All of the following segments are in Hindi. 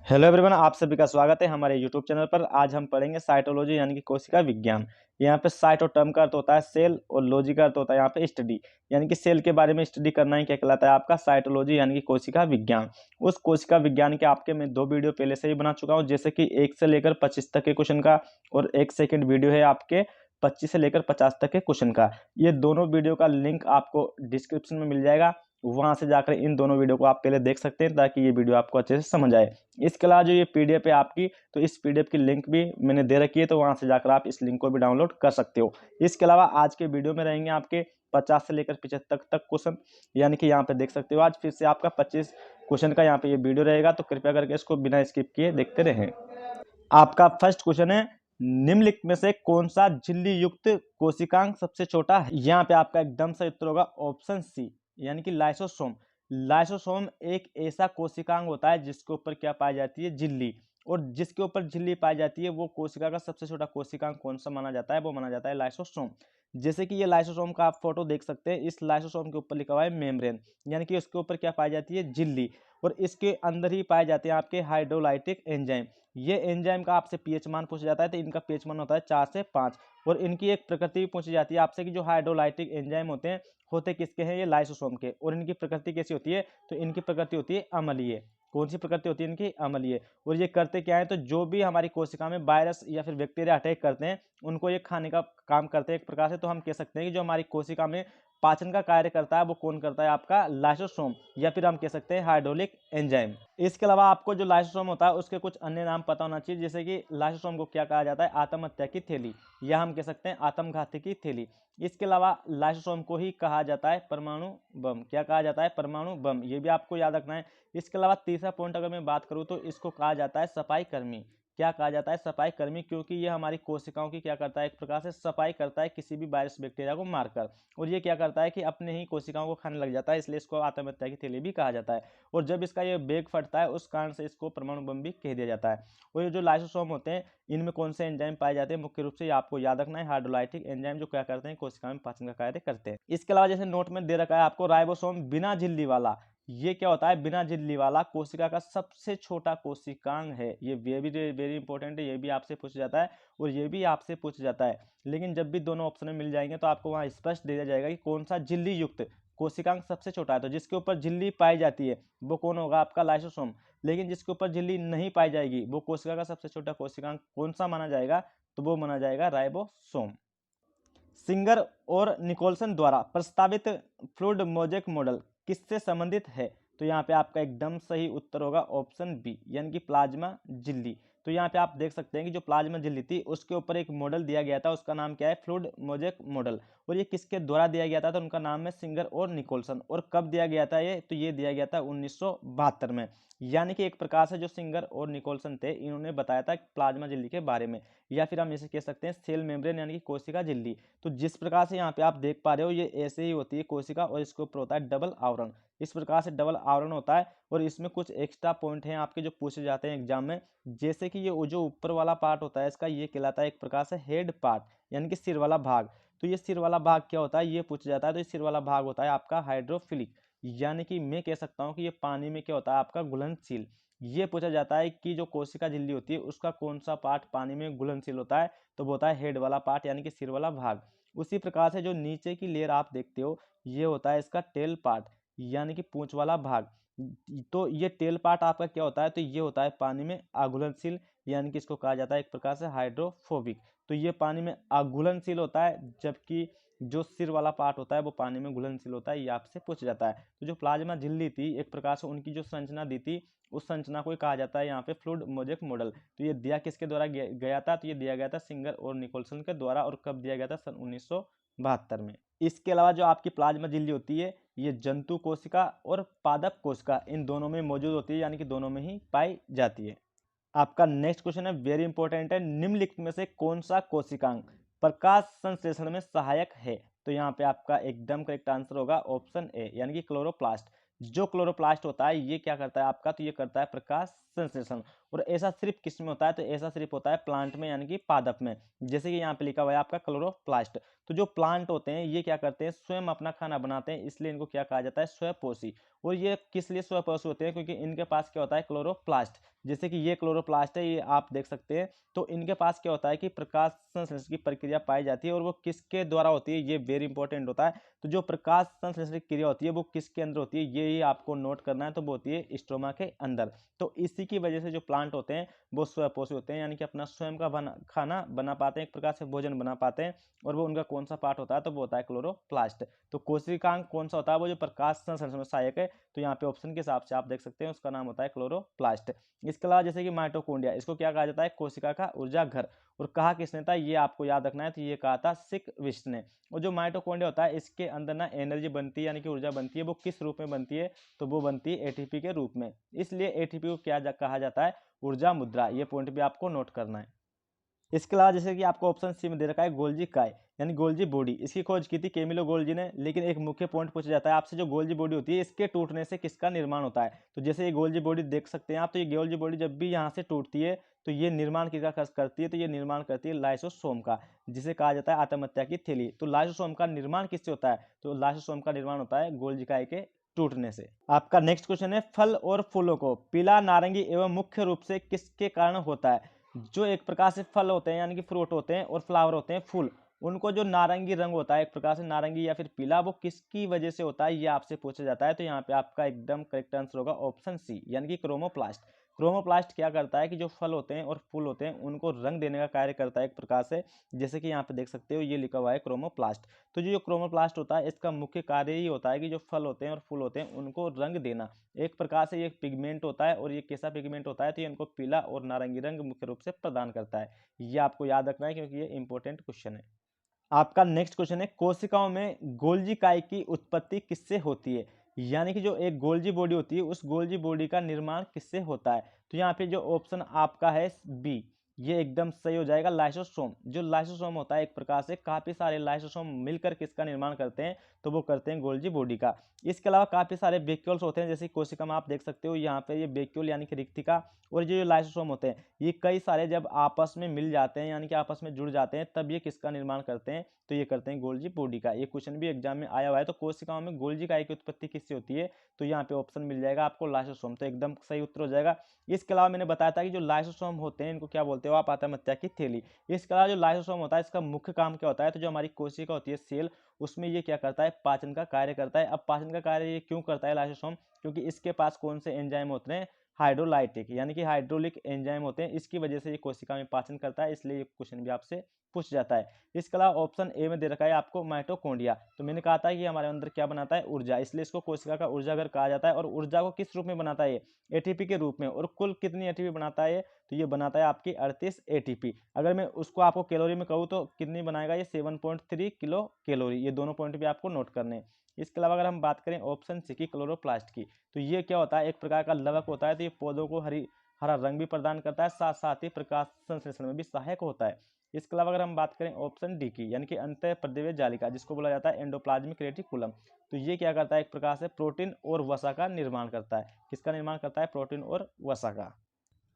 हेलो एवरीवन, आप सभी का स्वागत है हमारे यूट्यूब चैनल पर। आज हम पढ़ेंगे साइटोलॉजी यानी कि कोशिका विज्ञान। यहाँ पे साइटो टर्म का अर्थ होता है सेल और लॉजी का अर्थ होता है यहाँ पे स्टडी, यानी कि सेल के बारे में स्टडी करना ही क्या कहलाता है आपका साइटोलॉजी यानी कि कोशिका विज्ञान। उस कोशिका विज्ञान के आपके मैं 2 वीडियो पहले से ही बना चुका हूँ, जैसे कि 1 से लेकर 25 तक के क्वेश्चन का, और एक सेकेंड वीडियो है आपके 25 से लेकर 50 तक के क्वेश्चन का। ये दोनों वीडियो का लिंक आपको डिस्क्रिप्शन में मिल जाएगा, वहां से जाकर इन दोनों वीडियो को आप पहले देख सकते हैं ताकि ये वीडियो आपको अच्छे से समझ आए। इसके अलावा जो ये पीडीएफ है आपकी, तो इस पीडीएफ की लिंक भी मैंने दे रखी है, तो वहां से जाकर आप इस लिंक को भी डाउनलोड कर सकते हो। इसके अलावा आज के वीडियो में रहेंगे आपके 50 से लेकर 75 तक क्वेश्चन, यानी कि यहाँ पे देख सकते हो। आज फिर से आपका 25 क्वेश्चन का यहाँ पे ये वीडियो रहेगा, तो कृपया करके इसको बिना स्किप किए देखते रहें। आपका फर्स्ट क्वेश्चन है, निम्नलिखित में से कौन सा झिल्ली युक्त कोशिकांग सबसे छोटा है? यहाँ पे आपका एकदम सही उत्तर होगा ऑप्शन सी, यानी कि लाइसोसोम। लाइसोसोम एक ऐसा कोशिकांग होता है जिसके ऊपर क्या पाई जाती है? झिल्ली। और जिसके ऊपर झिल्ली पाई जाती है वो कोशिका का सबसे छोटा कोशिकांग कौन सा माना जाता है? वो माना जाता है लाइसोसोम। जैसे कि ये लाइसोसोम का आप फोटो देख सकते हैं, इस लाइसोसोम के ऊपर लिखा हुआ है मेम्ब्रेन, यानी कि उसके ऊपर क्या पाई जाती है? झिल्ली। और इसके अंदर ही पाए जाते हैं आपके हाइड्रोलाइटिक एंजाइम। ये एंजाइम का आपसे पीएच मान पूछा जाता है, तो इनका पीएच मान होता है 4 से 5। और इनकी एक प्रकृति भी पूछी जाती है आपसे कि जो हाइड्रोलाइटिक एंजाइम होते किसके हैं? ये लाइसोसोम के। और इनकी प्रकृति कैसी होती है? तो इनकी प्रकृति होती है अम्लीय। कौन सी प्रकृति होती है इनकी? अम्लीय। और ये करते क्या है? तो जो भी हमारी कोशिका में वायरस या फिर बैक्टीरिया अटैक करते हैं उनको ये खाने का काम करते हैं एक प्रकार से। तो हम कह सकते हैं कि जो हमारी कोशिका में पाचन का कार्य करता है वो कौन करता है? आपका लाइसोसोम, या फिर हम कह सकते हैं हाइड्रोलिक एंजाइम। इसके अलावा आपको जो लाइसोसोम होता है उसके कुछ अन्य नाम पता होना चाहिए, जैसे कि लाइसोसोम को क्या कहा जाता है? आत्महत्या की थैली, या हम कह सकते हैं आत्मघाती की थैली। इसके अलावा लाइसोसोम को ही कहा जाता है परमाणु बम। क्या कहा जाता है? परमाणु बम। ये भी आपको याद रखना है। इसके अलावा तीसरा पॉइंट अगर मैं बात करूं तो इसको कहा जाता है सफाई कर्मी। क्या कहा जाता है? सफाई कर्मी, क्योंकि ये हमारी कोशिकाओं की क्या करता है? एक प्रकार से सफाई करता है किसी भी वायरस बैक्टीरिया को मारकर। और ये क्या करता है कि अपने ही कोशिकाओं को खाने लग जाता है, इसलिए इसको आत्महत्या की थैली भी कहा जाता है। और जब इसका ये बेग फटता है उस कारण से इसको परमाणु बम भी कह दिया जाता है। और ये जो लाइसोसोम होते हैं इनमें कौन से एंजाइम पाए जाते हैं? मुख्य रूप से आपको याद रखना है हाइड्रोलाइटिक एंजाइम, जो क्या करते हैं? कोशिका में पाचन का कार्य करते हैं। इसके अलावा जैसे नोट में दे रखा है आपको राइबोसोम बिना झिल्ली वाला। ये क्या होता है? बिना झिल्ली वाला कोशिका का सबसे छोटा कोशिकांग है। ये वेरी वेरी इंपॉर्टेंट है, ये भी आपसे पूछा जाता है और ये भी आपसे पूछा जाता है। लेकिन जब भी दोनों ऑप्शन में मिल जाएंगे तो आपको वहां स्पष्ट दे दिया जाएगा कि कौन सा झिल्ली युक्त कोशिकांग सबसे छोटा है। तो जिसके ऊपर झिल्ली पाई जाती है वो कौन होगा? आपका लाइसोसोम। लेकिन जिसके ऊपर झिल्ली नहीं पाई जाएगी वो कोशिका का सबसे छोटा कोशिकांग कौन सा माना जाएगा? तो वो माना जाएगा राइबोसोम। सिंगर और निकोलसन द्वारा प्रस्तावित फ्लूइड मोजेक मॉडल किससे संबंधित है? तो यहाँ पे आपका एकदम सही उत्तर होगा ऑप्शन बी, यानी कि प्लाज्मा झिल्ली। तो यहाँ पे आप देख सकते हैं कि जो प्लाज्मा झिल्ली थी उसके ऊपर एक मॉडल दिया गया था, उसका नाम क्या है? Fluid mosaic model. और ये किसके द्वारा दिया गया था? तो उनका नाम है सिंगर और निकोलसन। और कब दिया गया था ये? तो ये दिया गया था 1972 में। यानी कि एक प्रकार से जो सिंगर और निकोलसन थे इन्होंने बताया था प्लाज्मा झिल्ली के बारे में, या फिर हम इसे कह सकते हैं सेल मेम्ब्रेन यानी कि कोशिका झिल्ली। तो जिस प्रकार से यहाँ पे आप देख पा रहे हो ये ऐसे ही होती है कोशिका, और इसके ऊपर होता है डबल आवरण। इस प्रकार से डबल आवरण होता है। और इसमें कुछ एक्स्ट्रा पॉइंट हैं आपके जो पूछे जाते हैं एग्जाम में, जैसे कि ये जो ऊपर वाला पार्ट होता है इसका, ये कहलाता है एक प्रकार से हेड पार्ट, यानी कि सिर वाला भाग। तो ये सिर वाला भाग क्या होता है? ये पूछा जाता है। तो ये सिर वाला भाग होता है आपका हाइड्रोफिलिक, यानी कि मैं कह सकता हूँ कि ये पानी में क्या होता है? आपका घुलनशील। ये पूछा जाता है कि जो कोशिका झिल्ली होती है उसका कौन सा पार्ट पानी में घुलनशील होता है? तो वो होता है हेड वाला पार्ट, यानी कि सिर वाला भाग। उसी प्रकार से जो नीचे की लेयर आप देखते हो ये होता है इसका टेल पार्ट, यानी कि पूंछ वाला भाग। तो ये टेल पार्ट आपका क्या होता है? तो ये होता है पानी में अघुलनशील, यानी कि इसको कहा जाता है एक प्रकार से हाइड्रोफोबिक। तो ये पानी में अघुलनशील होता है, जबकि जो सिर वाला पार्ट होता है वो पानी में घुलनशील होता है। ये आपसे पूछा जाता है। तो जो प्लाज्मा झिल्ली थी एक प्रकार से उनकी जो संरचना दी थी उस संरचना को कहा जाता है यहाँ पे फ्लूइड मोजेक मॉडल। तो ये दिया किसके द्वारा गया था? तो ये दिया गया था सिंगर और निकोलसन के द्वारा। और कब दिया गया था? सन 1972 में। इसके अलावा जो आपकी प्लाज्मा झिल्ली होती है ये जंतु कोशिका और पादप कोशिका इन दोनों में मौजूद होती है, यानी कि दोनों में ही पाई जाती है। आपका नेक्स्ट क्वेश्चन है वेरी इंपॉर्टेंट है, निम्नलिखित में से कौन सा कोशिकांग प्रकाश संश्लेषण में सहायक है? तो यहाँ पे आपका एकदम करेक्ट आंसर होगा ऑप्शन ए, यानी कि क्लोरोप्लास्ट। जो क्लोरोप्लास्ट होता है ये क्या करता है आपका? तो ये करता है प्रकाश संश्लेषण। और ऐसा सिर्फ किस में होता है? तो ऐसा सिर्फ होता है प्लांट में, यानी कि पादप में। जैसे कि यहाँ पे लिखा हुआ है आपका क्लोरोप्लास्ट। तो जो प्लांट होते हैं ये क्या करते हैं? स्वयं अपना खाना बनाते हैं, इसलिए इनको क्या कहा जाता है? स्वपोषी। और ये किस लिए स्वपोषी होते हैं? क्योंकि इनके पास क्या होता है? क्लोरोप्लास्ट। जैसे कि ये क्लोरोप्लास्ट है, ये आप देख सकते हैं। तो इनके पास क्या होता है कि प्रकाश संश्लेषण की प्रक्रिया पाई जाती है, और वो किसके द्वारा होती है, ये वेरी इंपॉर्टेंट होता है। तो जो प्रकाश संश्लेषण की क्रिया होती है वो किसके अंदर होती है, ये ही आपको नोट करना है। तो वो होती है स्ट्रोमा के अंदर। तो इसी की वजह से जो प्लांट होते हैं वो स्वयंपोषी होते हैं, यानी कि अपना स्वयं का खाना बना पाते हैं, एक प्रकार से भोजन बना पाते हैं। और वो उनका कौन सा पार्ट होता है, तो वो होता है क्लोरोप्लास्ट। तो कोशिकांग कौन सा होता है, वो जो प्रकाश संश्लेषण में सहायक है। तो यहाँ पे ऑप्शन के हिसाब से आप देख सकते हैं उसका नाम होता है क्लोरोप्लास्ट। इसके अलावा जैसे कि माइटोकॉन्ड्रिया, इसको क्या कहा जाता है, कोशिका का ऊर्जा घर। और कहा किसने था, ये आपको याद रखना है। तो ये कहा था सिकविस्ट ने। और जो माइटोकॉन्ड्रिया होता है इसके अंदर ना एनर्जी बनती है, यानी कि ऊर्जा बनती है। वो किस रूप में बनती है, तो वो बनती है एटीपी के रूप में। इसलिए एटीपी को क्या कहा जाता है, ऊर्जा मुद्रा। ये पॉइंट भी आपको नोट करना है। इसके अलावा जैसे कि आपको ऑप्शन सी में दे रखा है गोल्जी काय, यानी गोल्जी बॉडी। इसकी खोज की थी कैमिलो गोल्जी ने। लेकिन एक मुख्य पॉइंट पूछा जाता है आपसे, जो गोल्जी बॉडी होती है इसके टूटने से किसका निर्माण होता है। तो जैसे ये गोल्जी बॉडी देख सकते हैं आप, तो ये गोल्जी बॉडी जब भी यहाँ से टूटती है तो ये निर्माण किसका करती है, तो ये निर्माण करती है लाइसोसोम का, जिसे कहा जाता है आत्महत्या की थैली। तो लाइसोसोम का निर्माण किससे होता है, तो लाइसोसोम का निर्माण होता है गोल्जिकाई के टूटने से। आपका नेक्स्ट क्वेश्चन है, फल और फूलों को पीला, नारंगी एवं मुख्य रूप से किसके कारण होता है। जो एक प्रकार से फल होते हैं, यानी कि फ्रूट होते हैं, और फ्लावर होते हैं फूल, उनको जो नारंगी रंग होता है, एक प्रकार से नारंगी या फिर पीला, वो किसकी वजह से होता है, ये आपसे पूछा जाता है। तो यहाँ पे आपका एकदम करेक्ट आंसर होगा ऑप्शन सी, यानी कि क्रोमोप्लास्ट। क्रोमोप्लास्ट क्या करता है कि जो फल होते हैं और फूल होते हैं उनको रंग देने का कार्य करता है एक प्रकार से। जैसे कि यहाँ पे देख सकते हो ये लिखा हुआ है क्रोमोप्लास्ट। तो जो क्रोमोप्लास्ट होता है इसका मुख्य कार्य ही होता है कि जो फल होते हैं और फूल होते हैं उनको रंग देना। एक प्रकार से ये पिगमेंट होता है, और ये कैसा पिगमेंट होता है, तो ये इनको पीला और नारंगी रंग मुख्य रूप से प्रदान करता है। ये आपको याद रखना है क्योंकि ये इंपॉर्टेंट क्वेश्चन है। आपका नेक्स्ट क्वेश्चन है, कोशिकाओं में गोल्जी काय की उत्पत्ति किससे होती है। यानी कि जो एक गोल्जी बॉडी होती है उस गोल्जी बॉडी का निर्माण किससे होता है। तो यहाँ पे जो ऑप्शन आपका है बी, ये एकदम सही हो जाएगा, लाइसोसोम। जो लाइसोसोम होता है एक प्रकार से काफी सारे लाइसोसोम मिलकर किसका निर्माण करते हैं, तो वो करते हैं गोल्जी बॉडी का। इसके अलावा काफी सारे वैक्यूल्स होते हैं, जैसे कोशिका में आप देख सकते हो यहाँ पे ये वैक्यूल यानी कि रिक्तिका। और जो लाइसोसोम होते हैं ये कई सारे जब आपस में मिल जाते हैं, यानी कि आपस में जुड़ जाते हैं, तब ये किसका निर्माण करते हैं, तो ये करते हैं गोल्जी बॉडी का। ये क्वेश्चन भी एग्जाम में आया हुआ है। तो कोशिकाओं में गोल्जी काय की उत्पत्ति किससे होती है, तो यहाँ पे ऑप्शन मिल जाएगा आपको लाइसोसोम। तो एकदम सही उत्तर हो जाएगा। इसके अलावा मैंने बताया था कि जो लाइसोसोम होते हैं इनको क्या बोलते हो आप, आत्महत्या की थैली। इसके अलावा जो लाइसोसोम होता है इसका मुख्य काम क्या होता है, तो जो हमारी कोशिका होती है सेल, उसमें ये क्या करता है, पाचन का कार्य करता है। अब पाचन का कार्य ये क्यों करता है लाइसोसोम, क्योंकि इसके पास कौन से एंजाइम होते हैं, हाइड्रोलाइटिक यानी कि हाइड्रोलिक एंजाइम होते हैं। इसकी वजह से ये कोशिका में पाचन करता है, इसलिए ये क्वेश्चन भी आपसे पूछ जाता है। इसके अलावा ऑप्शन ए में दे रखा है आपको माइटोकॉन्ड्रिया। तो मैंने कहा था कि हमारे अंदर क्या बनाता है, ऊर्जा, इसलिए इसको कोशिका का ऊर्जा घर कहा जाता है। और ऊर्जा को किस रूप में बनाता है, एटीपी के रूप में। और कुल कितनी एटीपी बनाता है, तो ये बनाता है आपकी 38 एटीपी। अगर मैं उसको आपको कैलोरी में कहूँ तो कितनी बनाएगा, ये 7.3 किलो कैलोरी। ये दोनों पॉइंट भी आपको नोट करने हैं। इसके अलावा अगर हम बात करें ऑप्शन सी की क्लोरोप्लास्ट की, तो ये क्या होता है, एक प्रकार का लवक होता है। तो ये पौधों को हरा रंग भी प्रदान करता है, साथ साथ ही प्रकाश संश्लेषण में भी सहायक होता है। इसके अलावा अगर हम बात करें ऑप्शन डी की, यानी कि अंतःप्रदेशीय जालिका, जिसको बोला जाता है एंडोप्लाज्मिक रेटिकुलम, तो ये क्या करता है, एक प्रकार से प्रोटीन और वसा का निर्माण करता है। किसका निर्माण करता है, प्रोटीन और वसा का।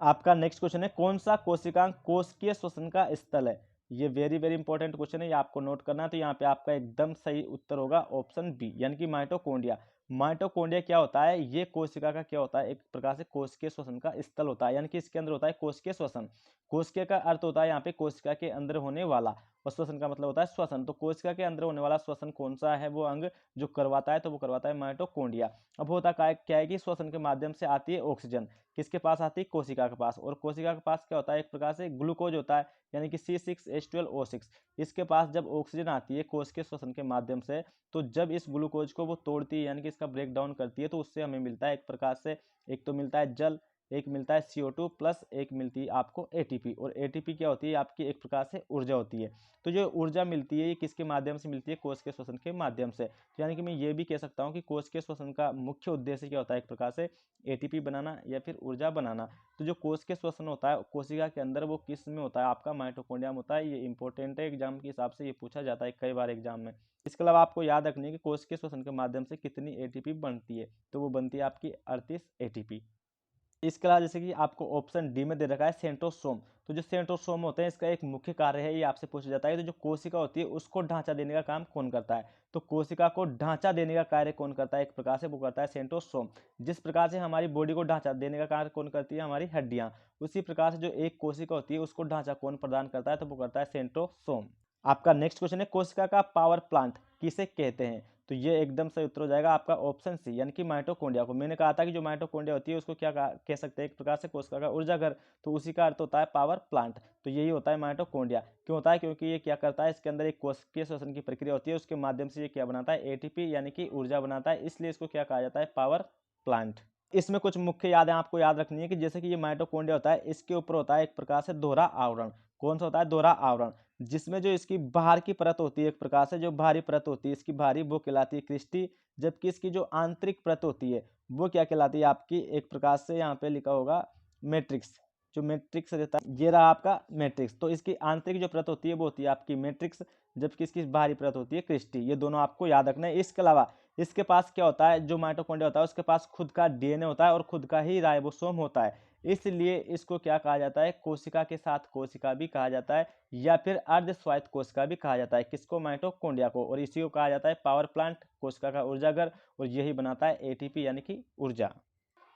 आपका नेक्स्ट क्वेश्चन है, कौन सा कोशिकांग कोशिकीय श्वसन का स्थल है। ये वेरी वेरी इंपॉर्टेंट क्वेश्चन है, ये आपको नोट करना है। तो यहाँ पे आपका एकदम सही उत्तर होगा ऑप्शन बी, यानी कि माइटोकॉन्ड्रिया। माइटोकॉन्ड्रिया क्या होता है, ये कोशिका का क्या होता है, एक प्रकार से कोशिकीय श्वसन का स्थल होता है। यानी कि इसके अंदर होता है कोशिकीय श्वसन। कोशिका का अर्थ होता है यहाँ पे कोशिका के अंदर होने वाला, और श्वसन का मतलब होता है श्वसन। तो कोशिका के अंदर होने वाला श्वसन कौन सा है, वो अंग जो करवाता है, तो वो करवाता है माइटोकॉन्ड्रिया। अब होता क्या है कि श्वसन के माध्यम से आती है ऑक्सीजन, किसके पास आती है, कोशिका के पास। और कोशिका के पास क्या होता है, एक प्रकार से ग्लूकोज होता है, यानी कि C6H12O6। इसके पास जब ऑक्सीजन आती है कोशिकीय श्वसन के माध्यम से, तो जब इस ग्लूकोज को वो तोड़ती है, यानी कि इसका ब्रेक डाउन करती है, तो उससे हमें मिलता है एक प्रकार से, एक तो मिलता है जल, एक मिलता है CO2 प्लस एक मिलती है आपको ATP। और ATP क्या होती है, आपकी एक प्रकार से ऊर्जा होती है। तो जो ऊर्जा मिलती है ये किसके माध्यम से मिलती है, कोशिकीय श्वसन के माध्यम से। तो यानी कि मैं ये भी कह सकता हूँ कि कोशिकीय श्वसन का मुख्य उद्देश्य क्या होता है, एक प्रकार से ATP बनाना या फिर ऊर्जा बनाना। तो जो कोशिकीय श्वसन होता है कोशिका के अंदर, वो किस में होता है, आपका माइटोकॉन्ड्रिया में होता है। ये इंपॉर्टेंट है, एग्जाम के हिसाब से ये पूछा जाता है कई बार एग्जाम में। इसके अलावा आपको याद रखनी है कि कोशिकीय श्वसन के माध्यम से कितनी ATP बनती है, तो वो बनती है आपकी 38 ATP। इसके अलावा जैसे कि आपको ऑप्शन डी में दे रखा है सेंट्रोसोम। तो जो सेंट्रोसोम होते हैं इसका एक मुख्य कार्य है, ये आपसे पूछा जाता है, तो जो कोशिका होती है उसको ढांचा देने का काम कौन करता है। तो कोशिका को ढांचा देने का कार्य कौन करता है, एक प्रकार से वो करता है सेंट्रोसोम। जिस प्रकार से हमारी बॉडी को ढांचा देने का कार्य कौन करती है, हमारी हड्डियां, उसी प्रकार से जो एक कोशिका होती है उसको ढांचा कौन प्रदान करता है, तो वो करता है सेंट्रोसोम। आपका नेक्स्ट क्वेश्चन है कोशिका का पावर प्लांट किसे कहते हैं। तो ये एकदम सही उत्तर हो जाएगा आपका ऑप्शन सी, यानी कि माइटोकॉन्ड्रिया को। मैंने कहा था कि जो माइटोकॉन्ड्रिया होती है उसको क्या कह सकते हैं, एक प्रकार से कोशिका का ऊर्जा घर, तो उसी का अर्थ होता है पावर प्लांट। तो यही होता है माइटोकॉन्ड्रिया। क्यों होता है, क्योंकि ये क्या करता है, इसके अंदर एक कोशिकीय श्वसन की प्रक्रिया होती है, उसके माध्यम से ये क्या बनाता है, एटीपी यानी कि ऊर्जा बनाता है, इसलिए इसको क्या कहा जाता है, पावर प्लांट। इसमें कुछ मुख्य यादें आपको याद रखनी है कि जैसे कि ये माइटोकॉन्ड्रिया होता है, इसके ऊपर होता है एक प्रकार से दोहरा आवरण। कौन सा होता है, दोहरा आवरण, जिसमें जो इसकी बाहर की परत होती है, एक प्रकार से जो बाहरी परत होती है इसकी बाहरी, वो कहलाती है क्रिस्टी। जबकि इसकी जो आंतरिक परत होती है वो क्या कहलाती है आपकी, एक प्रकार से यहाँ पे लिखा होगा मैट्रिक्स। जो मैट्रिक्स रहता है ये रहा आपका मैट्रिक्स। तो इसकी आंतरिक जो परत होती है वो होती है आपकी मैट्रिक्स, जबकि इसकी बाहरी परत होती है क्रिस्टी। ये दोनों आपको याद रखना है। इसके अलावा इसके पास क्या होता है, जो माइटोकॉन्ड्रिया होता है उसके पास खुद का डीएनए होता है और खुद का ही राइबोसोम होता है, इसलिए इसको क्या कहा जाता है, कोशिका के साथ कोशिका भी कहा जाता है, या फिर अर्ध स्वायत्त कोशिका भी कहा जाता है। किसको, माइटोकॉन्ड्रिया को। और इसी को कहा जाता है पावर प्लांट, कोशिका का ऊर्जाघर, और यही बनाता है एटीपी यानी कि ऊर्जा।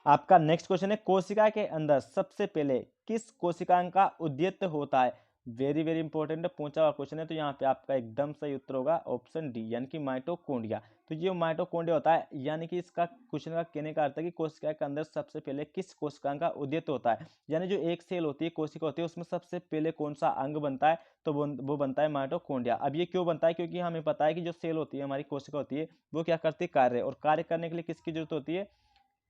आपका नेक्स्ट क्वेश्चन है कोशिका के अंदर सबसे पहले किस कोशिकांग का उद्यत होता है। वेरी वेरी इंपॉर्टेंट पूछा हुआ क्वेश्चन है। तो यहाँ पे आपका एकदम सही उत्तर होगा ऑप्शन डी, यानी कि माइटोकॉन्ड्रिया। तो ये माइटोकॉन्ड्रिया होता है, यानी कि इसका क्वेश्चन का कहने का अर्थ है कि कोशिका के अंदर सबसे पहले किस कोशिकांग का उद्यत होता है, यानी जो एक सेल होती है, कोशिका होती है, उसमें सबसे पहले कौन सा अंग बनता है, तो वो बनता है माइटोकॉन्ड्रिया। अब ये क्यों बनता है, क्योंकि हमें पता है कि जो सेल होती है, हमारी कोशिका होती है, वो क्या करती है, कार्य, और कार्य करने के लिए किसकी जरूरत होती है,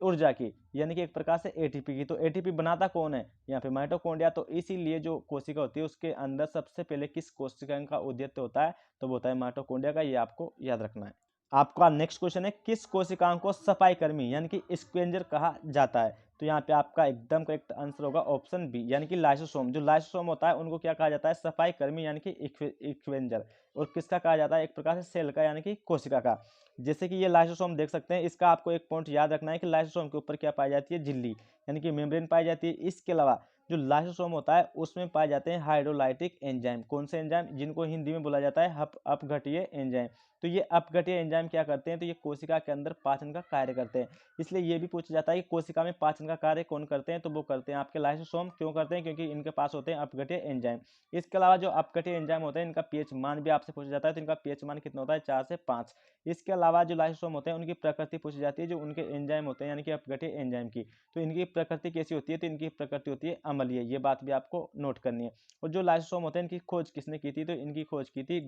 ऊर्जा की, यानी कि एक प्रकार से एटीपी की। तो एटीपी बनाता कौन है, यहाँ पे माइटोकॉन्ड्रिया। तो इसीलिए जो कोशिका होती है उसके अंदर सबसे पहले किस कोशिका का उद्यत होता है, तो वो होता है माइटोकॉन्ड्रिया का। ये आपको याद रखना है। आपका नेक्स्ट क्वेश्चन है किस कोशिकाओं को सफाई कर्मी यानी कि स्क्वेंजर कहा जाता है। तो यहाँ पे आपका एकदम करेक्ट आंसर होगा ऑप्शन बी, यानी कि लाइसोसोम। जो लाइसोसोम होता है उनको क्या कहा जाता है, सफाई कर्मी यानी कि स्क्वेंजर। और किसका कहा जाता है, एक प्रकार से सेल का यानी कि कोशिका का। जैसे कि ये लाइसोसोम देख सकते हैं, इसका आपको एक पॉइंट याद रखना है कि लाइसोसोम के ऊपर क्या पाई जाती है, झिल्ली यानी कि मेम्ब्रेन पाई जाती है। इसके अलावा जो लाइसोसोम होता है उसमें पाए जाते हैं हाइड्रोलाइटिक एंजाइम। कौन से एंजाइम, जिनको हिंदी में बोला जाता है अपघटीय एंजाइम। तो ये अपघटीय एंजाइम क्या करते हैं, तो ये कोशिका के अंदर पाचन का कार्य करते हैं। इसलिए ये भी पूछा जाता है कि कोशिका में पाचन का कार्य कौन करते हैं, तो वो करते हैं आपके लाइसोसोम। क्यों करते हैं, क्योंकि इनके पास होते हैं अपघटीय एंजाइम। इसके अलावा जो अपघटीय एंजाइम होते हैं इनका पीएच मान भी आपसे पूछा जाता है। तो इनका पीएच मान कितना होता है, 4 से 5। इसके अलावा जो लाइसोसोम होते हैं उनकी प्रकृति पूछी जाती है, जो उनके एंजाइम होते हैं यानी कि अपघटीय एंजाइम की। तो इनकी प्रकृति कैसी होती है, तो इनकी प्रकृति होती है अम्लीय। ये बात भी आपको नोट करनी है। और जो लाइसोसोम होते हैं इनकी खोज किसने की थी, तो इनकी खोज की थी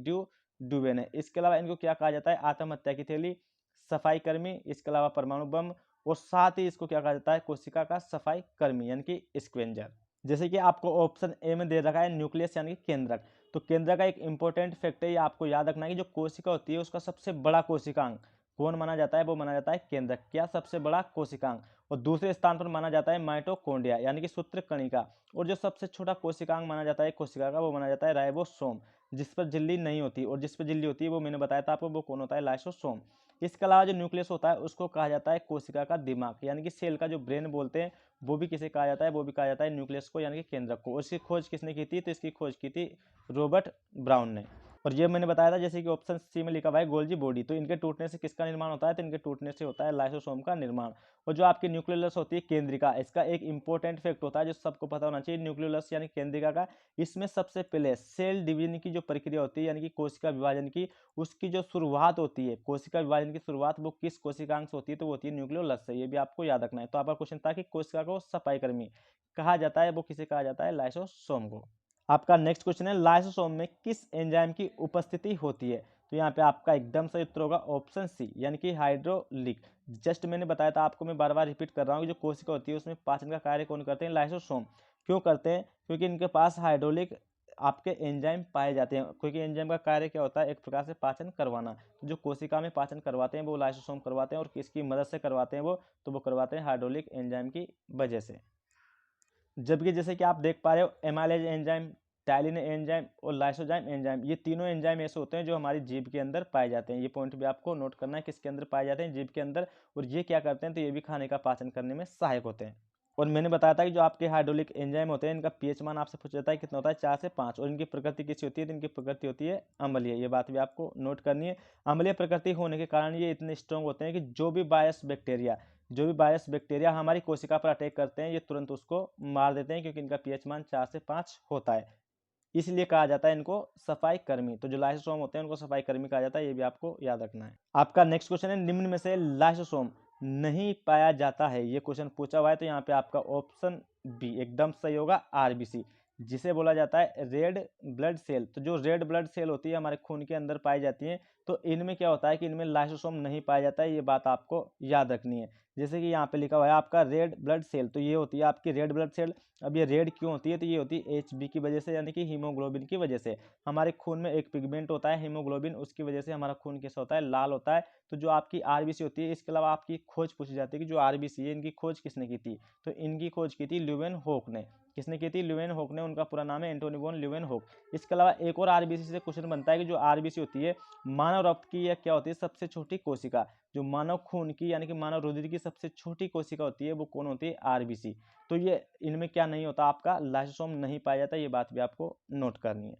डुवे ने। इसके अलावा इनको क्या कहा जाता है, आत्महत्या की थैली, सफाई कर्मी, इसके अलावा परमाणु बम, और साथ ही इसको क्या कहा जाता है, कोशिका का सफाई कर्मी यानी कि स्क्वेंजर। जैसे कि आपको ऑप्शन ए में दे रखा है न्यूक्लियस यानी कि केंद्रक। तो केंद्रक का एक इंपॉर्टेंट फैक्ट है, ये आपको याद रखना है कि जो कोशिका होती है उसका सबसे बड़ा कोशिकांग कौन माना जाता है, वो माना जाता है केंद्रक। क्या, सबसे बड़ा कोशिकांग। और दूसरे स्थान पर माना जाता है माइटोकॉन्ड्रिया यानी कि सूत्र कणिका। और जो सबसे छोटा कोशिकांग माना जाता है कोशिका का, वो माना जाता है राइबोसोम, जिस पर झिल्ली नहीं होती। और जिस पर झिल्ली होती है वो मैंने बताया था आपको, वो कौन होता है, लाइसोसोम। इसके अलावा जो न्यूक्लियस होता है उसको कहा जाता है कोशिका का दिमाग, यानी कि सेल का जो ब्रेन बोलते हैं, वो भी किसे कहा जाता है, वो भी कहा जाता है न्यूक्लियस को यानी कि केंद्रक को। और इसकी खोज किसने की थी, तो इसकी खोज की थी रॉबर्ट ब्राउन ने। और ये मैंने बताया था जैसे कि ऑप्शन सी में लिखा हुआ है गोल्जी बॉडी। तो इनके टूटने से किसका निर्माण होता है, तो इनके टूटने से होता है लाइसोसोम का निर्माण। और जो आपकी न्यूक्लियस होती है केंद्रिका, इसका एक इंपॉर्टेंट फैक्ट होता है जो सबको पता होना चाहिए, न्यूक्लियस यानी केंद्रिका का, इसमें सबसे पहले सेल डिवीजन की जो प्रक्रिया होती है यानी कि कोशिका विभाजन की, उसकी जो शुरुआत होती है, कोशिका विभाजन की शुरुआत वो किस कोशिकांग से होती है, तो वो होती है न्यूक्लियोलस से। ये भी आपको याद रखना है। तो आपका क्वेश्चन था कि कोशिका को सफाई कर्मी कहा जाता है, वो किसे कहा जाता है, लाइसोसोम को। आपका नेक्स्ट क्वेश्चन है लाइसोसोम में किस एंजाइम की उपस्थिति होती है। तो यहाँ पे आपका एकदम सही उत्तर होगा ऑप्शन सी, यानी कि हाइड्रोलिक। जस्ट मैंने बताया था आपको, मैं बार बार रिपीट कर रहा हूँ कि जो कोशिका होती है उसमें पाचन का कार्य कौन करते हैं, लाइसोसोम। क्यों करते हैं, क्योंकि इनके पास हाइड्रोलिक आपके एंजाइम पाए जाते हैं। क्योंकि एंजाइम का कार्य क्या होता है, एक प्रकार से पाचन करवाना। तो जो कोशिका में पाचन करवाते हैं वो लाइसोसोम करवाते हैं। और किसकी मदद से करवाते हैं वो, तो वो करवाते हैं हाइड्रोलिक एंजाइम की वजह से। जबकि जैसे कि आप देख पा रहे हो, एमाइलेज एंजाइम, टाइलिन एंजाइम और लाइसोजाइम एंजाइम, ये तीनों एंजाइम ऐसे होते हैं जो हमारी जीभ के अंदर पाए जाते हैं। ये पॉइंट भी आपको नोट करना है, किसके अंदर पाए जाते हैं, जीभ के अंदर। और ये क्या करते हैं, तो ये भी खाने का पाचन करने में सहायक होते हैं। और मैंने बताया था कि जो आपके हाइड्रोलिक एंजाइम होते हैं इनका पीएच मान आपसे पूछा जाता है कितना होता है, 4 से 5, और इनकी प्रकृति कैसी होती है, तो इनकी प्रकृति होती है अम्लीय। ये बात भी आपको नोट करनी है। अम्लीय प्रकृति होने के कारण ये इतने स्ट्रॉन्ग होते हैं कि जो भी वायरस बैक्टीरिया हमारी कोशिका पर अटैक करते हैं ये तुरंत उसको मार देते हैं, क्योंकि इनका पीएच मान 4 से 5 होता है। इसलिए कहा जाता है इनको सफाई कर्मी। तो जो लाइसोसोम होते हैं उनको सफाई कर्मी कहा जाता है, ये भी आपको याद रखना है। आपका नेक्स्ट क्वेश्चन है, निम्न में से लाइसोसोम नहीं पाया जाता है, ये क्वेश्चन पूछा हुआ है। तो यहाँ पे आपका ऑप्शन बी एकदम सही होगा, आरबीसी, जिसे बोला जाता है रेड ब्लड सेल। तो जो रेड ब्लड सेल होती है हमारे खून के अंदर पाई जाती है, तो इनमें क्या होता है कि इनमें लाइसोसोम नहीं पाया जाता है, ये बात आपको याद रखनी है। जैसे कि यहाँ पे लिखा हुआ है आपका रेड ब्लड सेल, तो ये होती है आपकी रेड ब्लड सेल। अब ये रेड क्यों होती है, तो ये होती है एचबी की वजह से, यानी कि हीमोग्लोबिन की वजह से। हमारे खून में एक पिगमेंट होता है हीमोग्लोबिन, उसकी वजह से हमारा खून कैसा होता है, लाल होता है। तो जो आपकी आरबीसी होती है, इसके अलावा आपकी खोज पूछी जाती है कि जो आरबीसी है इनकी खोज किसने की थी, तो इनकी खोज की थी ल्यूवेनहोक ने। किसने की थी, ल्यूवेनहोक ने। उनका पूरा नाम है एंटोनी वॉन ल्यूवेनहोक। इसके अलावा एक और आरबीसी से क्वेश्चन बनता है कि जो आरबीसी होती है मानव रक्त की, यह क्या होती है, सबसे छोटी कोशिका। जो मानव खून की यानी कि मानव रुधिर की सबसे छोटी कोशिका होती है वो कौन होती है, आरबीसी। तो ये इनमें क्या नहीं होता, आपका लाइसोसोम नहीं पाया जाता, ये बात भी आपको नोट करनी है।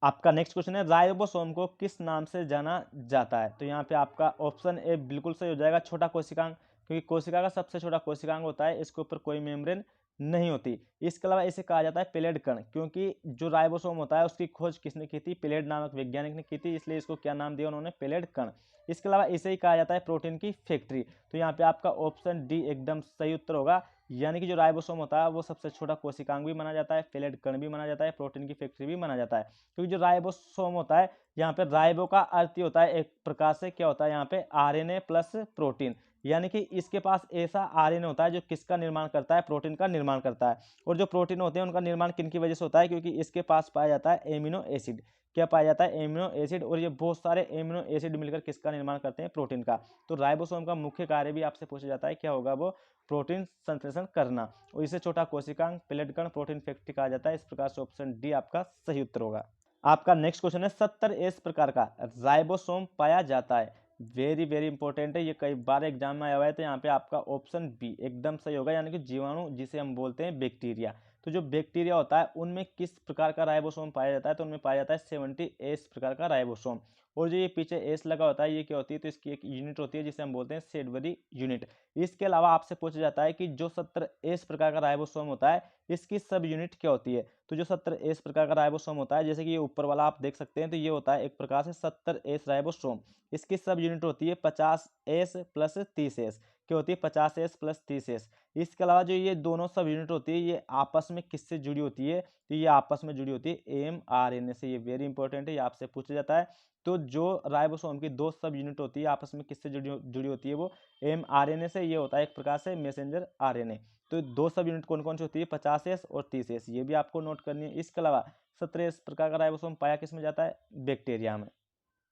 आपका नेक्स्ट क्वेश्चन है, राइबोसोम को किस नाम से जाना जाता है। तो यहाँ पे आपका ऑप्शन ए बिल्कुल सही हो जाएगा, छोटा कोशिकांग, क्योंकि कोशिका का सबसे छोटा कोशिकांग होता है, इसके ऊपर कोई मेम्ब्रेन नहीं होती। इसके अलावा इसे कहा जाता है पेलेड कण, क्योंकि जो राइबोसोम होता है उसकी खोज किसने की थी, पेलेड नामक वैज्ञानिक ने की थी, इसलिए इसको क्या नाम दिया उन्होंने, पेलेड कण। इसके अलावा इसे ही कहा जाता है प्रोटीन की फैक्ट्री। तो यहाँ पे आपका ऑप्शन डी एकदम सही उत्तर होगा, यानी कि जो राइबोसोम होता है वो सबसे छोटा कोशिकांग भी माना जाता है, पेलेड कण भी माना जाता है, प्रोटीन की फैक्ट्री भी माना जाता है। क्योंकि जो राइबोसोम होता है, यहाँ पे राइबो का अर्थ ही होता है एक प्रकार से क्या होता है, यहाँ पे आरएनए प्लस प्रोटीन, यानी कि इसके पास ऐसा आरएनए होता है जो किसका निर्माण करता है, प्रोटीन का निर्माण करता है। और जो प्रोटीन होते हैं उनका निर्माण किन की वजह से होता है, क्योंकि इसके पास पाया जाता है एमिनो एसिड। क्या पाया जाता है, एमिनो एसिड, और ये बहुत सारे एमिनो एसिड मिलकर किसका निर्माण करते हैं, प्रोटीन का। तो राइबोसोम का मुख्य कार्य भी आपसे पूछा जाता है, क्या होगा वो, प्रोटीन संश्लेषण करना। और इसे छोटा कोशिकांग, पेलेट कण, प्रोटीन फैक्ट्री कहा जाता है। इस प्रकार से ऑप्शन डी आपका सही उत्तर होगा। आपका नेक्स्ट क्वेश्चन है, 70 प्रकार का राइबोसोम पाया जाता है। वेरी वेरी इंपॉर्टेंट है, ये कई बार एग्जाम में आया हुआ है। तो यहाँ पे आपका ऑप्शन बी एकदम सही होगा, यानी कि जीवाणु, जिसे हम बोलते हैं बैक्टीरिया। तो जो बैक्टीरिया होता है उनमें किस प्रकार का राइबोसोम पाया जाता है, तो उनमें पाया जाता है 70 प्रकार का राइबोसोम। और जो ये पीछे एस लगा होता है ये क्या होती है, तो इसकी एक यूनिट होती है जिसे हम बोलते हैं सेडबरी यूनिट। इसके अलावा आपसे पूछा जाता है कि जो 70 प्रकार का राइबोसोम होता है इसकी सब यूनिट क्या होती है। तो जो 70 प्रकार का राइबोसोम होता है, जैसे कि ये ऊपर वाला आप देख सकते हैं, तो ये होता है एक प्रकार से 70 राइबोसोम। इसकी सब यूनिट होती है 50S प्लस 30S, क्या होती है, 50S प्लस 30S। इसके अलावा जो ये दोनों सब यूनिट होती है ये आपस में किससे जुड़ी होती है, तो ये आपस में जुड़ी होती है mRNA से। ये वेरी इंपॉर्टेंट है, ये आपसे पूछा जाता है। तो जो राइबोसोम की दो सब यूनिट होती है आपस में किससे जुड़ी होती है, वो mRNA से। ये होता है एक प्रकार से मैसेंजर RNA। तो दो सब यूनिट कौन कौन सी होती है, 50S और 30S, ये भी आपको नोट करनी है। इसके अलावा 70 प्रकार का राइबोसोम पाया किस में जाता है, बैक्टीरिया में।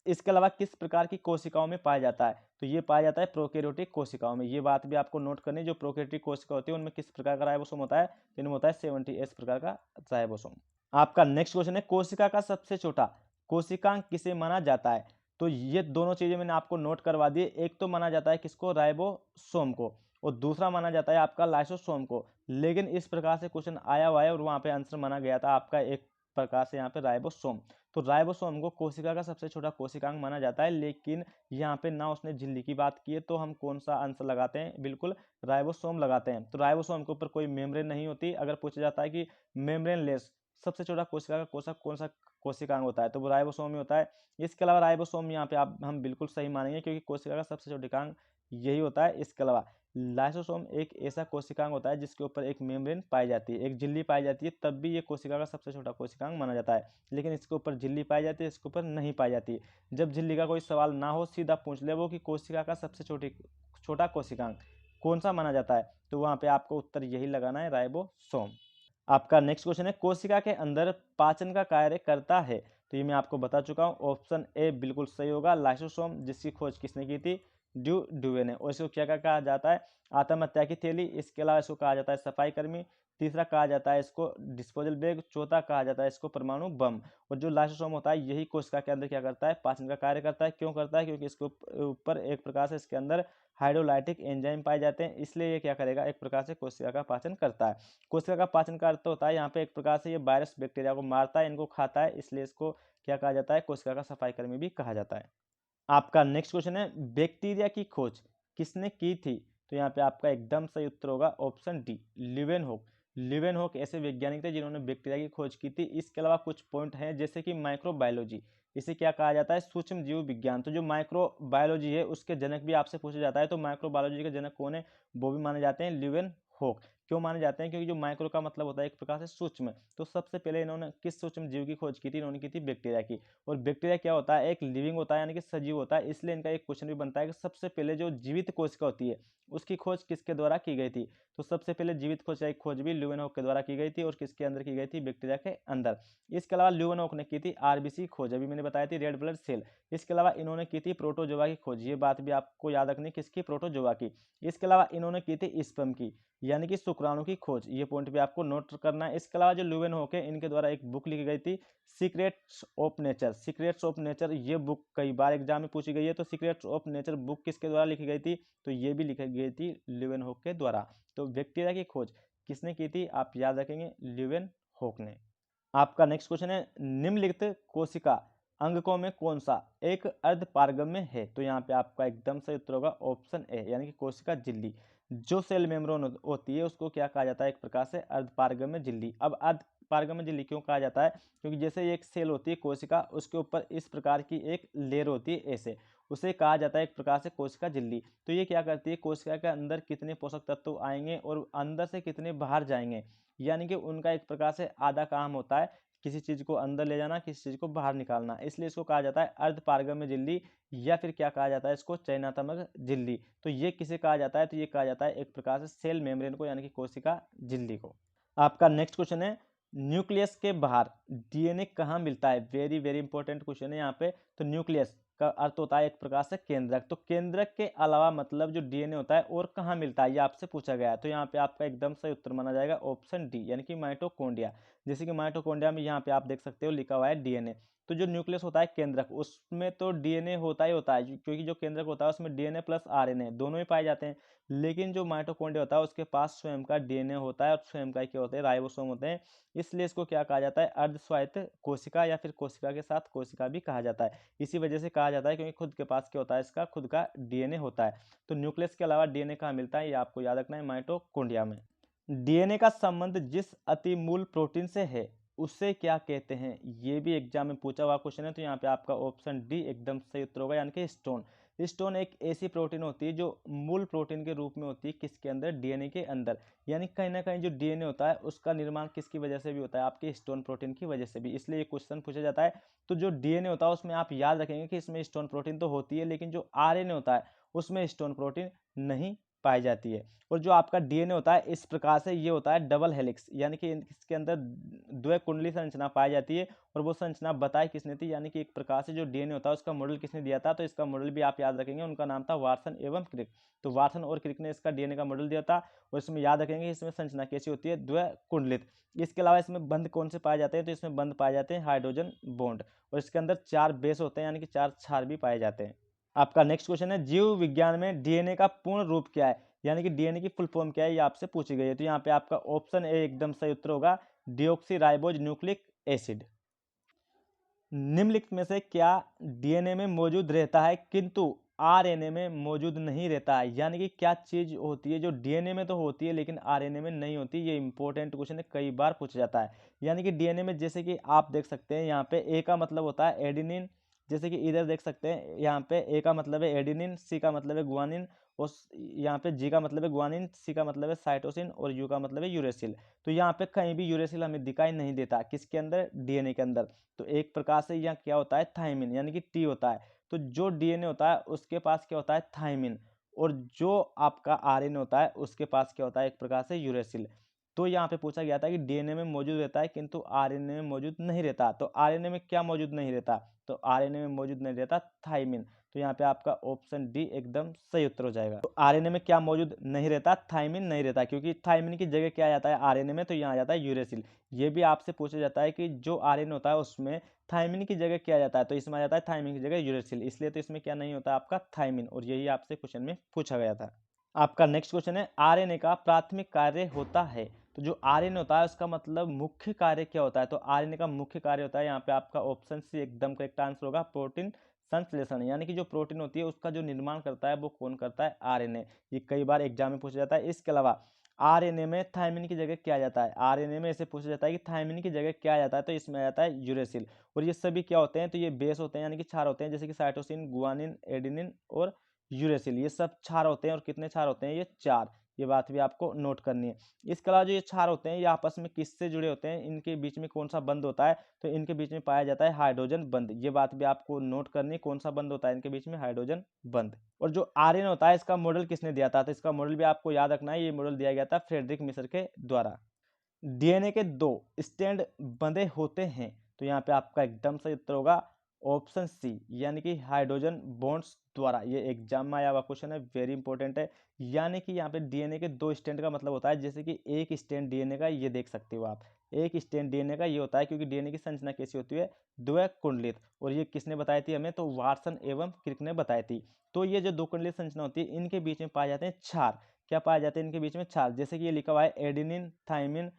इसके अलावा किस प्रकार की कोशिकाओं में पाया जाता है, तो ये पाया जाता है प्रोकैरियोटिक कोशिकाओं में। ये बात भी आपको नोट करनी है, जो प्रोकैरियोटिक कोशिका होती है उनमें किस प्रकार का राइबोसोम होता है, इनमें होता है 70S प्रकार का राइबोसोम। आपका नेक्स्ट क्वेश्चन है, कोशिका का सबसे छोटा कोशिकांग किसे माना जाता है। तो ये दोनों चीजें मैंने आपको नोट करवा दी। एक तो माना जाता है किसको, राइबोसोम को, और दूसरा माना जाता है आपका लाइसोसोम को। लेकिन इस प्रकार से क्वेश्चन आया हुआ है और वहां पे आंसर माना गया था आपका एक प्रकार से यहाँ पे राइबोसोम। तो राइबोसोम को कोशिका का सबसे छोटा कोशिकांग माना जाता है, लेकिन यहाँ पे ना उसने झिल्ली की बात की है, तो हम कौन सा आंसर लगाते हैं, बिल्कुल राइबोसोम लगाते हैं। तो राइबोसोम के ऊपर कोई मेम्ब्रेन नहीं होती। अगर पूछा जाता है कि मेम्ब्रेन लेस सबसे छोटा कोशिका का कोशिका कौन सा कोशिकांग होता है, तो वो राइबोसोम ही होता है। इसके अलावा राइबोसोम यहाँ पे आप हम बिल्कुल सही मानेंगे, क्योंकि कोशिका का सबसे छोटा यही होता है। इसके अलावा लाइसोसोम एक ऐसा कोशिकांग होता है जिसके ऊपर एक मेम्ब्रेन पाई जाती है, एक झिल्ली पाई जाती है, तब भी ये कोशिका का सबसे छोटा कोशिकांग माना जाता है। लेकिन इसके ऊपर झिल्ली पाई जाती है, इसके ऊपर नहीं पाई जाती। जब झिल्ली का कोई सवाल ना हो, सीधा पूछ ले वो कि कोशिका का सबसे छोटा कोशिकांग कौन सा माना जाता है, तो वहां पे आपको उत्तर यही लगाना है, राइबोसोम। आपका नेक्स्ट क्वेश्चन है, कोशिका के अंदर पाचन का कार्य करता है। तो ये मैं आपको बता चुका हूँ, ऑप्शन ए बिल्कुल सही होगा, लाइसोसोम, जिसकी खोज किसने की थी, डुवेने। और इसको क्या क्या कहा जाता है, आत्महत्या की थैली। इसके अलावा इसको कहा जाता है सफाई कर्मी। तीसरा कहा जाता है इसको डिस्पोजल बैग। चौथा कहा जाता है इसको परमाणु बम। और जो लाइसोसोम होता है यही कोशिका के अंदर क्या करता है, पाचन का कार्य करता है। क्यों करता है, क्योंकि इसके ऊपर एक प्रकार से इसके अंदर हाइड्रोलाइटिक एंजाइम पाए जाते हैं, इसलिए ये क्या करेगा, एक प्रकार से कोशिका का पाचन करता है। कोशिका का पाचन का अर्थ होता है यहाँ पे एक प्रकार से ये वायरस बैक्टीरिया को मारता है, इनको खाता है, इसलिए इसको क्या कहा जाता है, कोशिका का सफाई कर्मी भी कहा जाता है। आपका नेक्स्ट क्वेश्चन है, बैक्टीरिया की खोज किसने की थी? तो यहाँ पे आपका एकदम सही उत्तर होगा ऑप्शन डी, ल्यूवेनहोक। ल्यूवेनहोक ऐसे वैज्ञानिक थे जिन्होंने बैक्टीरिया की खोज की थी। इसके अलावा कुछ पॉइंट हैं जैसे कि माइक्रोबायोलॉजी, इसे क्या कहा जाता है, सूक्ष्म जीव विज्ञान। तो जो माइक्रोबायोलॉजी है उसके जनक भी आपसे पूछा जाता है, तो माइक्रोबायोलॉजी के जनक कौन है, वो भी माने जाते हैं ल्यूवेनहोक। क्यों माने जाते हैं, क्योंकि जो माइक्रो का मतलब होता है एक प्रकार से सूक्ष्म। तो सबसे पहले इन्होंने किस सूक्ष्म जीव की खोज की थी, इन्होंने की थी बैक्टीरिया की। और बैक्टीरिया क्या होता है, एक लिविंग होता है यानी कि सजीव होता है, इसलिए इनका एक क्वेश्चन भी बनता है कि सबसे पहले जो जीवित कोशिका होती है उसकी खोज किसके द्वारा की गई थी। तो सबसे पहले जीवित कोशिका की खोज भी ल्यूवेनहोक के द्वारा की गई थी, और किसके अंदर की गई थी, बैक्टीरिया के अंदर। इसके अलावा ल्यूवेनहोक ने की थी आरबीसी खोज, अभी मैंने बताया थी, रेड ब्लड सेल। इसके अलावा इन्होंने की थी प्रोटोजोआ की खोज, ये बात भी आपको याद रखनी, किसकी, प्रोटोजोआ की। इसके अलावा इन्होंने की थी स्पर्म की यानी कि शुक्राणु की खोज, ये पॉइंट भी आपको नोट करना है। इसके अलावा जो ल्यूवेनहोक है इनके द्वारा एक बुक लिखी गई थी, secrets of nature. Secrets of nature ये बुक कई बार एग्जाम में पूछी गई है, तो सीक्रेट्स ऑफ नेचर बुक किसके द्वारा लिखी गई थी, तो ये भी लिखी गई थी ल्यूवेनहोक के द्वारा। तो बैक्टीरिया की खोज किसने की थी, आप याद रखेंगे, ल्यूवेनहोक ने। आपका नेक्स्ट क्वेश्चन है, निम्नलिखित कोशिका अंगकों में कौन सा एक अर्धपारगम्य है? तो यहाँ पे आपका एकदम सही उत्तर होगा ऑप्शन ए, यानी कि कोशिका झिल्ली। जो सेल मेम्ब्रेन होती है उसको क्या कहा जाता है, एक प्रकार से अर्धपारगम्य झिल्ली। अब अर्धपारगम्य झिल्ली क्यों कहा जाता है, क्योंकि जैसे एक सेल होती है कोशिका, उसके ऊपर इस प्रकार की एक लेयर होती है ऐसे, उसे कहा जाता है एक प्रकार से कोशिका झिल्ली। तो ये क्या करती है, कोशिका के अंदर कितने पोषक तत्व आएंगे और अंदर से कितने बाहर जाएंगे, यानी कि उनका एक प्रकार से आधा काम होता है किसी चीज को अंदर ले जाना, किसी चीज को बाहर निकालना, इसलिए इसको कहा जाता है अर्धपारगम्य झिल्ली, या फिर क्या कहा जाता है इसको, चयनात्मक झिल्ली। तो ये किसे कहा जाता है, तो ये कहा जाता है एक प्रकार से सेल मेम्ब्रेन को, यानी कि कोशिका झिल्ली को। आपका नेक्स्ट क्वेश्चन है, न्यूक्लियस के बाहर डीएनए कहाँ मिलता है? वेरी वेरी इंपॉर्टेंट क्वेश्चन है यहाँ पे। तो न्यूक्लियस का अर्थ होता है एक प्रकार से केंद्रक। तो केंद्रक के अलावा मतलब जो डीएनए होता है और कहाँ मिलता है, ये आपसे पूछा गया है। तो यहाँ पे आपका एकदम सही उत्तर माना जाएगा ऑप्शन डी, यानी कि माइटोकॉन्ड्रिया। जैसे कि माइटोकॉन्ड्रिया में यहाँ पे आप देख सकते हो लिखा हुआ है डीएनए। तो जो न्यूक्लियस होता है केंद्रक, उसमें तो डीएनए होता ही होता है, क्योंकि जो केंद्रक होता है उसमें डीएनए प्लस आरएनए दोनों ही पाए जाते हैं। लेकिन जो माइटोकॉन्ड्रिया होता है उसके पास स्वयं का डीएनए होता है, और स्वयं का क्या होते हैं, राइबोसोम होते हैं। इसलिए इसको क्या कहा जाता है, अर्धस्वायत्त कोशिका, या फिर कोशिका के साथ कोशिका भी कहा जाता है। इसी वजह से कहा जाता है क्योंकि खुद के पास क्या होता है, इसका खुद का डीएनए होता है। तो न्यूक्लियस के अलावा डीएनए कहाँ मिलता है, ये आपको याद रखना है, माइटोकॉन्ड्रिया में। डीएनए का संबंध जिस अतिमूल प्रोटीन से है उसे क्या कहते हैं, ये भी एग्जाम में पूछा हुआ क्वेश्चन है। तो यहाँ पे आपका ऑप्शन डी एकदम सही उत्तर होगा, यानी कि हिस्टोन। हिस्टोन एक ऐसी प्रोटीन होती है जो मूल प्रोटीन के रूप में होती है, किसके अंदर, डीएनए के अंदर। यानी कहीं ना कहीं जो डीएनए होता है उसका निर्माण किसकी वजह से भी होता है, आपके हिस्टोन प्रोटीन की वजह से भी, इसलिए ये क्वेश्चन पूछा जाता है। तो जो डीएनए होता है उसमें आप याद रखेंगे कि इसमें हिस्टोन प्रोटीन तो होती है, लेकिन जो आरएनए होता है उसमें हिस्टोन प्रोटीन नहीं पाई जाती है। और जो आपका डीएनए होता है इस प्रकार से ये होता है डबल हेलिक्स, यानी कि इसके अंदर द्विकुंडली संरचना पाई जाती है। और वो संरचना बताई किसने थी, यानी कि एक प्रकार से जो डीएनए होता है उसका मॉडल किसने दिया था, तो इसका मॉडल भी आप याद रखेंगे, उनका नाम था वाटसन एवं क्रिक। तो वाटसन और क्रिक ने इसका डीएनए का मॉडल दिया था, और इसमें याद रखेंगे इसमें संरचना कैसी होती है, द्विकुंडलित। इसके अलावा इसमें बंध कौन से पाए जाते हैं, तो इसमें बंध पाए जाते हैं हाइड्रोजन बॉन्ड, और इसके अंदर 4 बेस होते हैं, यानी कि 4 क्षार भी पाए जाते हैं। आपका नेक्स्ट क्वेश्चन है, जीव विज्ञान में डीएनए का पूर्ण रूप क्या है, यानी कि डीएनए की फुल फॉर्म क्या है, ये आपसे पूछी गई है। तो यहाँ पे आपका ऑप्शन ए एकदम सही उत्तर होगा, डीऑक्सीराइबोज न्यूक्लिक एसिड। निम्नलिखित में से क्या डीएनए में मौजूद रहता है किंतु आरएनए में मौजूद नहीं रहता है, यानी कि क्या चीज होती है जो डीएनए में तो होती है लेकिन आरएनए में नहीं होती। ये इंपॉर्टेंट क्वेश्चन है, कई बार पूछा जाता है। यानी कि डीएनए में जैसे कि आप देख सकते हैं यहाँ पे ए का मतलब होता है एडिनिन, जैसे कि इधर देख सकते हैं यहाँ पे ए का मतलब है एडिनिन, सी का मतलब है गुआनिन, और यहाँ पे जी का मतलब है गुआनिन, सी का मतलब है साइटोसिन, और यू का मतलब है यूरेसिल। तो यहाँ पे कहीं भी यूरेसिल हमें दिखाई नहीं देता, किसके अंदर, डीएनए के अंदर। तो एक प्रकार से यहाँ क्या होता है, थाइमिन, यानी कि टी होता है। तो जो डीएनए होता है उसके पास क्या होता है, थाइमिन, और जो आपका आरएनए होता है उसके पास क्या होता है, एक प्रकार से यूरेसिल। तो यहाँ पे पूछा गया था कि डीएनए में मौजूद रहता है किंतु आरएनए में मौजूद नहीं रहता। तो आरएनए में क्या मौजूद नहीं रहता, तो आरएनए में मौजूद नहीं रहता थाइमिन। तो यहाँ पे आपका ऑप्शन डी एकदम सही उत्तर हो जाएगा। तो आरएनए में क्या मौजूद नहीं रहता? थायमिन नहीं रहता, क्योंकि थायमिन की जगह क्या आ जाता है आरएनए में? तो यहाँ आ जाता है यूरेसिल। ये भी आपसे पूछा जाता है कि जो आरएनए होता है उसमें थायमिन की जगह क्या आ जाता है? तो इसमें आ जाता है थायमिन की जगह यूरेसिल, इसलिए तो इसमें क्या नहीं होता आपका थायमिन, और यही आपसे क्वेश्चन में पूछा गया था। आपका नेक्स्ट क्वेश्चन है, आरएनए का प्राथमिक कार्य होता है। तो जो आरएनए होता है उसका मतलब मुख्य कार्य क्या होता है? तो आरएनए का मुख्य कार्य होता है, यहाँ पे आपका ऑप्शन सी एकदम करेक्ट आंसर होगा, प्रोटीन संश्लेषण। यानी कि जो प्रोटीन होती है उसका जो निर्माण करता है वो कौन करता है? आरएनए। ये कई बार एग्जाम में पूछा जाता है। इसके अलावा आरएनए में थायमिन की जगह क्या आ जाता है? आरएनए में ऐसे पूछा जाता है कि थायमिन की जगह क्या आ जाता है? तो इसमें आ जाता है यूरेसिल। और ये सभी क्या होते हैं? तो ये बेस होते हैं, यानी कि क्षार होते हैं, जैसे कि साइटोसिन, गुआनिन, एडेनिन और यूरेसिल, ये सब क्षार होते हैं। और कितने क्षार होते हैं? ये 4। ये बात भी आपको नोट करनी है। इसके अलावा जो ये क्षार होते हैं ये आपस में किससे जुड़े होते हैं? इनके बीच में कौन सा बंध होता है? तो इनके बीच में पाया जाता है हाइड्रोजन बंध। ये बात भी आपको नोट करनी है, कौन सा बंध होता है इनके बीच में? हाइड्रोजन बंध। और जो आरएनए होता है इसका मॉडल किसने दिया था? तो इसका मॉडल भी आपको याद रखना है, ये मॉडल दिया गया था फ्रेडरिक मिसर के द्वारा। डीएनए के 2 स्टैंड बंधे होते हैं। तो यहाँ पे आपका एकदम सही उत्तर होगा ऑप्शन सी, यानी कि हाइड्रोजन बॉन्ड्स द्वारा। ये एग्जाम में आया हुआ क्वेश्चन है, वेरी इंपॉर्टेंट है। यानी कि यहाँ पे डीएनए के 2 स्टैंड का मतलब होता है, जैसे कि एक स्टैंड डीएनए का ये देख सकते हो आप, एक स्टैंड डीएनए का ये होता है, क्योंकि डीएनए की संरचना कैसी होती है? द्विकुंडलित। और ये किसने बताई थी हमें? तो वाटसन एवं क्रिक ने बताई थी। तो ये जो द्विकुंडलित संरचना होती है इनके बीच में पाए जाते हैं क्षार। क्या पाए जाते हैं इनके बीच में? क्षार। जैसे कि ये लिखा हुआ है एडेनिन, थायमिन,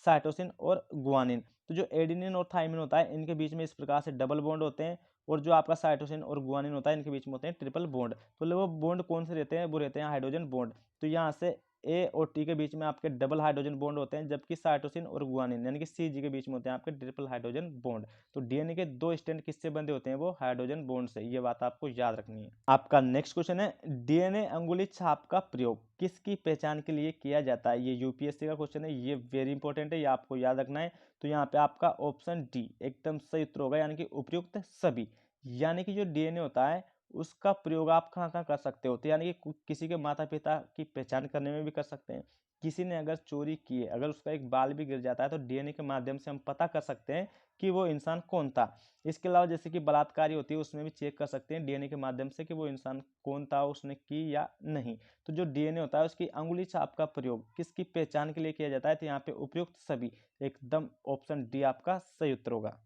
साइटोसिन और गुआनिन। तो जो एडेनिन और थायमिन होता है इनके बीच में इस प्रकार से डबल बॉन्ड होते हैं, और जो आपका साइटोसिन और गुआनिन होता है इनके बीच में होते हैं ट्रिपल बॉन्ड। तो वो बॉन्ड कौन से रहते हैं? वो रहते हैं हाइड्रोजन बॉन्ड। तो यहाँ से ए और टी के बीच में आपके डबल हाइड्रोजन बॉन्ड होते हैं, जबकि साइटोसिन और गुआनिन यानी कि सी जी के बीच में होते हैं आपके ट्रिपल हाइड्रोजन बॉन्ड। तो डीएनए के 2 स्टैंड किससे बंधे होते हैं? वो हाइड्रोजन बॉन्ड से। ये बात आपको याद रखनी है। आपका नेक्स्ट क्वेश्चन है, डीएनए अंगुली छाप का प्रयोग किसकी पहचान के लिए किया जाता है? ये यूपीएससी का क्वेश्चन है, ये वेरी इंपॉर्टेंट है, ये आपको याद रखना है। तो यहाँ पे आपका ऑप्शन डी एकदम सही उत्तर होगा, यानी कि उपयुक्त सभी। यानी कि जो डीएनए होता है उसका प्रयोग आप कहाँ कहाँ कर सकते हो? तो यानी कि किसी के माता पिता की पहचान करने में भी कर सकते हैं। किसी ने अगर चोरी की है, अगर उसका एक बाल भी गिर जाता है तो डीएनए के माध्यम से हम पता कर सकते हैं कि वो इंसान कौन था। इसके अलावा जैसे कि बलात्कारी होती है उसमें भी चेक कर सकते हैं डीएनए के माध्यम से कि वो इंसान कौन था, उसने की या नहीं। तो जो डीएनए होता है उसकी अंगुली छाप का प्रयोग किसकी पहचान के लिए किया जाता है? तो यहाँ पे उपयुक्त सभी एकदम ऑप्शन डी आपका सही उत्तर होगा।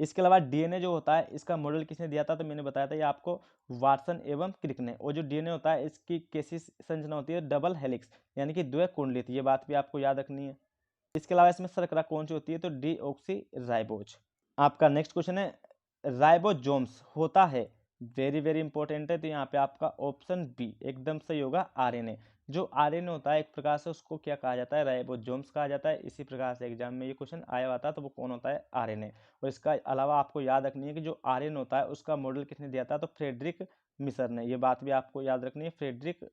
इसके अलावा डीएनए जो होता है इसका मॉडल किसने दिया था? तो मैंने बताया था ये आपको वाटसन एवं क्रिक ने। और जो डीएनए होता है इसकी कैसी संरचना होती है? डबल हेलिक्स, यानी कि द्विकुंडलित। ये बात भी आपको याद रखनी है। इसके अलावा इसमें शर्करा कौन सी होती है? तो डीऑक्सी राइबोज। आपका नेक्स्ट क्वेश्चन है, राइबोसोम्स होता है, वेरी वेरी इंपॉर्टेंट है। तो यहाँ पे आपका ऑप्शन बी एकदम सही होगा, आरएनए। जो आरएनए होता है एक प्रकार से उसको क्या कहा जाता है? राइबोसोम्स कहा जाता है। इसी प्रकार से एग्जाम में ये क्वेश्चन आया हुआ था, तो वो कौन होता है? आरएनए। और इसका अलावा आपको याद रखनी है कि जो आरएनए होता है उसका मॉडल किसने दिया था? तो फ्रेडरिक मिसर ने। ये बात भी आपको याद रखनी है, फ्रेडरिक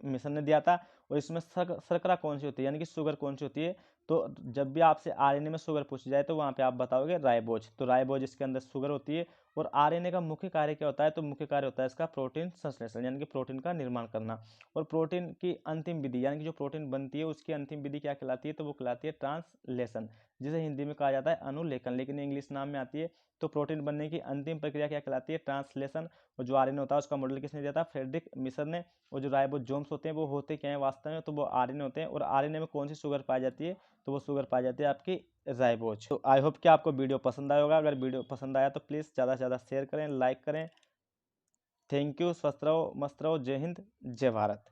मिसर ने दिया था। और इसमें शर्करा कौन सी होती है, यानी कि शुगर कौन सी होती है? तो जब भी आपसे आरएनए में शुगर पूछी जाए तो वहाँ पे आप बताओगे राइबोज। तो राइबोज इसके अंदर शुगर होती है। और आरएनए का मुख्य कार्य क्या होता है? तो मुख्य कार्य होता है इसका प्रोटीन संश्लेषण, यानी कि प्रोटीन का निर्माण करना। और प्रोटीन की अंतिम विधि, यानी कि जो प्रोटीन बनती है उसकी अंतिम विधि क्या कहलाती है? तो वो कहलाती है ट्रांसलेशन, जिसे हिंदी में कहा जाता है अनुलेखन, लेकिन इंग्लिश नाम में आती है। तो प्रोटीन बनने की अंतिम प्रक्रिया क्या कहलाती है? ट्रांसलेशन। और जो आरएनए होता है उसका मॉडल किसने दिया था? फ्रेडरिक मिसर ने। और जो राइबोसोम्स होते हैं वो होते क्या है वास्तव में? तो वो आरएनए होते हैं। और आरएनए में कौन सी शुगर पाई जाती है? तो वो शुगर पाई जाती है आपकी राइबोज। तो आई होप कि आपको वीडियो पसंद आया होगा। अगर वीडियो पसंद आया तो प्लीज़ ज़्यादा से ज़्यादा शेयर करें, लाइक करें। Thank you. स्वस्थ रहो, मस्त रहो। जय हिंद, जय भारत।